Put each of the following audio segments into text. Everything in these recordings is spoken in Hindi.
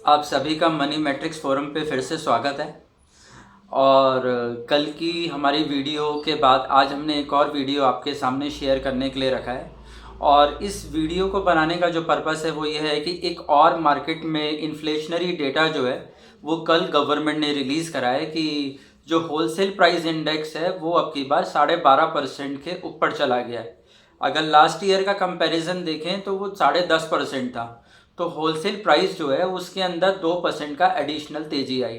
आप सभी का मनी मैट्रिक्स फोरम पे फिर से स्वागत है। और कल की हमारी वीडियो के बाद आज हमने एक और वीडियो आपके सामने शेयर करने के लिए रखा है। और इस वीडियो को बनाने का जो पर्पस है वो ये है कि एक और मार्केट में इन्फ्लेशनरी डेटा जो है वो कल गवर्नमेंट ने रिलीज़ करा है कि जो होलसेल प्राइस इंडेक्स है वो अब की बार 12.5% के ऊपर चला गया है। अगर लास्ट ईयर का कंपैरिजन देखें तो वो 10.5% था। तो होलसेल प्राइस जो है उसके अंदर 2% का एडिशनल तेज़ी आई।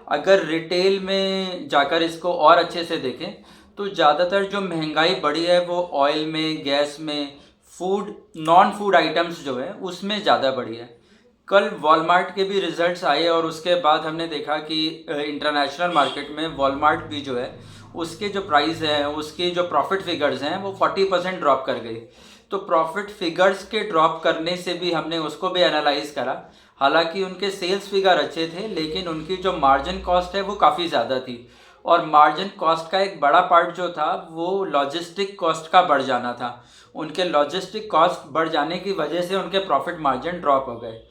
अगर रिटेल में जाकर इसको और अच्छे से देखें तो ज़्यादातर जो महंगाई बढ़ी है वो ऑयल में, गैस में, फूड, नॉन फूड आइटम्स जो है उसमें ज़्यादा बढ़ी है। कल वॉलमार्ट के भी रिजल्ट्स आए और उसके बाद हमने देखा कि इंटरनेशनल मार्केट में वॉलमार्ट भी जो है उसके जो प्राइस हैं, उसके जो प्रॉफिट फिगर्स हैं वो 40% ड्रॉप कर गई। तो प्रॉफिट फिगर्स के ड्रॉप करने से भी हमने उसको भी एनालाइज करा। हालांकि उनके सेल्स फिगर अच्छे थे लेकिन उनकी जो मार्जिन कॉस्ट है वो काफ़ी ज़्यादा थी। और मार्जिन कॉस्ट का एक बड़ा पार्ट जो था वो लॉजिस्टिक कॉस्ट का बढ़ जाना था। उनके लॉजिस्टिक कॉस्ट बढ़ जाने की वजह से उनके प्रॉफिट मार्जिन ड्रॉप हो गए।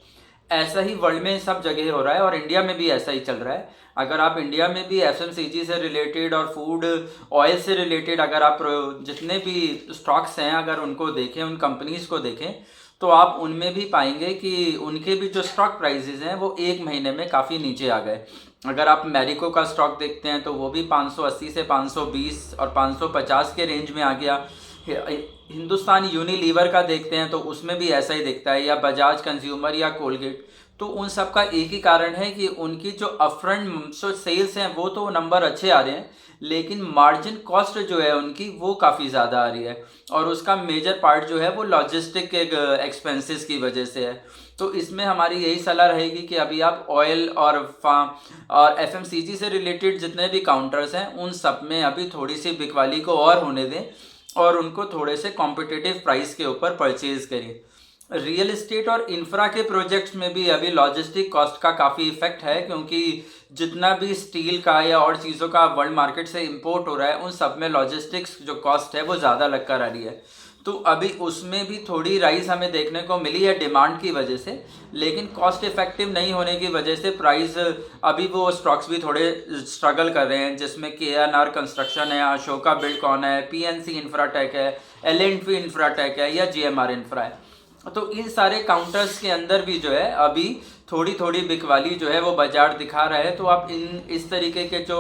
ऐसा ही वर्ल्ड में सब जगह हो रहा है और इंडिया में भी ऐसा ही चल रहा है। अगर आप इंडिया में भी एफएमसीजी से रिलेटेड और फूड ऑयल से रिलेटेड अगर आप जितने भी स्टॉक्स हैं अगर उनको देखें, उन कंपनीज को देखें, तो आप उनमें भी पाएंगे कि उनके भी जो स्टॉक प्राइसेस हैं वो एक महीने में काफ़ी नीचे आ गए। अगर आप मैरिको का स्टॉक देखते हैं तो वो भी 580 से 520 और 550 के रेंज में आ गया। हिंदुस्तान यूनिलीवर का देखते हैं तो उसमें भी ऐसा ही दिखता है, या बजाज कंज्यूमर या कोलगेट। तो उन सब का एक ही कारण है कि उनकी जो अपफ्रंट सेल्स हैं वो तो नंबर अच्छे आ रहे हैं लेकिन मार्जिन कॉस्ट जो है उनकी वो काफ़ी ज़्यादा आ रही है। और उसका मेजर पार्ट जो है वो लॉजिस्टिक एक्सपेंसेस की वजह से है। तो इसमें हमारी यही सलाह रहेगी कि अभी आप ऑयल और फार्म और एफएमसीजी से रिलेटेड जितने भी काउंटर्स हैं उन सब में अभी थोड़ी सी बिकवाली को और होने दें और उनको थोड़े से कॉम्पिटिटिव प्राइस के ऊपर परचेज करिए। रियल एस्टेट और इंफ्रा के प्रोजेक्ट्स में भी अभी लॉजिस्टिक कॉस्ट का काफ़ी इफेक्ट है क्योंकि जितना भी स्टील का या और चीज़ों का वर्ल्ड मार्केट से इंपोर्ट हो रहा है उन सब में लॉजिस्टिक्स जो कॉस्ट है वो ज़्यादा लग कर आ रही है। तो अभी उसमें भी थोड़ी राइज हमें देखने को मिली है डिमांड की वजह से, लेकिन कॉस्ट इफेक्टिव नहीं होने की वजह से प्राइस अभी वो स्टॉक्स भी थोड़े स्ट्रगल कर रहे हैं, जिसमें KNR कंस्ट्रक्शन है, अशोका बिल्डकॉन है, PNC इंफ्राटेक है, L&T इंफ्राटेक है या GMR इंफ्रा है। तो इन सारे काउंटर्स के अंदर भी जो है अभी थोड़ी थोड़ी बिकवाली जो है वो बाजार दिखा रहा है। तो आप इन इस तरीके के जो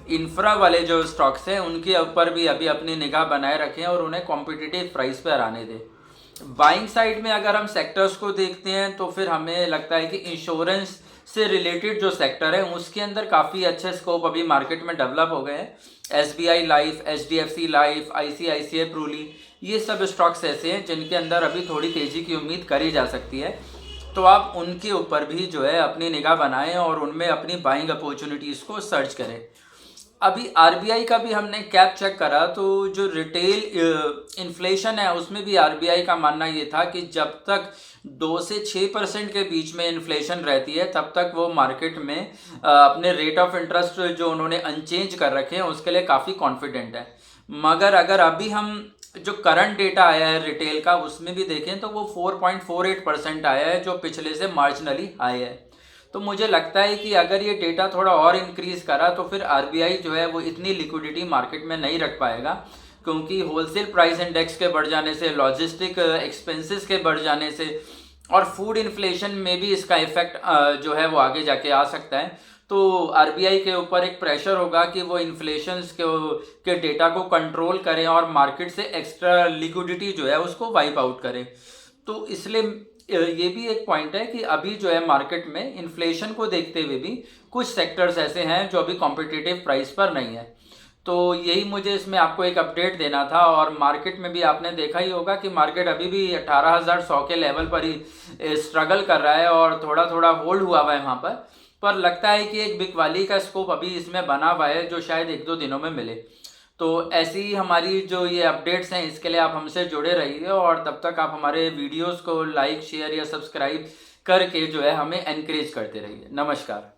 इंफ्रा वाले जो स्टॉक्स हैं उनके ऊपर भी अभी अपनी निगाह बनाए रखें और उन्हें कॉम्पिटिटिव प्राइस पर आने दें। बाइंग साइड में अगर हम सेक्टर्स को देखते हैं तो फिर हमें लगता है कि इंश्योरेंस से रिलेटेड जो सेक्टर है उसके अंदर काफ़ी अच्छे स्कोप अभी मार्केट में डेवलप हो गए हैं। SBI life, HDFC life, ICICI प्रूली, ये सब स्टॉक्स ऐसे हैं जिनके अंदर अभी थोड़ी तेज़ी की उम्मीद करी जा सकती है। तो आप उनके ऊपर भी जो है अपनी निगाह बनाएं और उनमें अपनी बाइंग अपॉर्चुनिटीज़ को सर्च करें। अभी RBI का भी हमने कैप चेक करा तो जो रिटेल इन्फ्लेशन है उसमें भी RBI का मानना ये था कि जब तक 2 से 6% के बीच में इन्फ्लेशन रहती है तब तक वो मार्केट में अपने रेट ऑफ इंटरेस्ट जो उन्होंने अनचेंज कर रखे हैं उसके लिए काफ़ी कॉन्फिडेंट है। मगर अगर अभी हम जो करंट डेटा आया है रिटेल का उसमें भी देखें तो वो 4.48% आया है जो पिछले से मार्जिनली हाई है। तो मुझे लगता है कि अगर ये डेटा थोड़ा और इंक्रीज करा तो फिर RBI जो है वो इतनी लिक्विडिटी मार्केट में नहीं रख पाएगा, क्योंकि होलसेल प्राइस इंडेक्स के बढ़ जाने से, लॉजिस्टिक एक्सपेंसेस के बढ़ जाने से और फूड इन्फ्लेशन में भी इसका इफेक्ट जो है वो आगे जाके आ सकता है। तो RBI के ऊपर एक प्रेशर होगा कि वो इन्फ्लेशन के डेटा को कंट्रोल करें और मार्केट से एक्स्ट्रा लिक्विडिटी जो है उसको वाइप आउट करें। तो इसलिए ये भी एक पॉइंट है कि अभी जो है मार्केट में इन्फ्लेशन को देखते हुए भी कुछ सेक्टर्स ऐसे हैं जो अभी कॉम्पिटिटिव प्राइस पर नहीं है। तो यही मुझे इसमें आपको एक अपडेट देना था। और मार्केट में भी आपने देखा ही होगा कि मार्केट अभी भी 18,100 के लेवल पर ही स्ट्रगल कर रहा है और थोड़ा थोड़ा होल्ड हुआ हुआ है वहाँ पर लगता है कि एक बिकवाली का स्कोप अभी इसमें बना हुआ है जो शायद 1-2 दिनों में मिले। तो ऐसी ही हमारी जो ये अपडेट्स हैं इसके लिए आप हमसे जुड़े रहिए और तब तक आप हमारे वीडियोस को लाइक, शेयर या सब्सक्राइब करके जो है हमें एनकरेज करते रहिए। नमस्कार।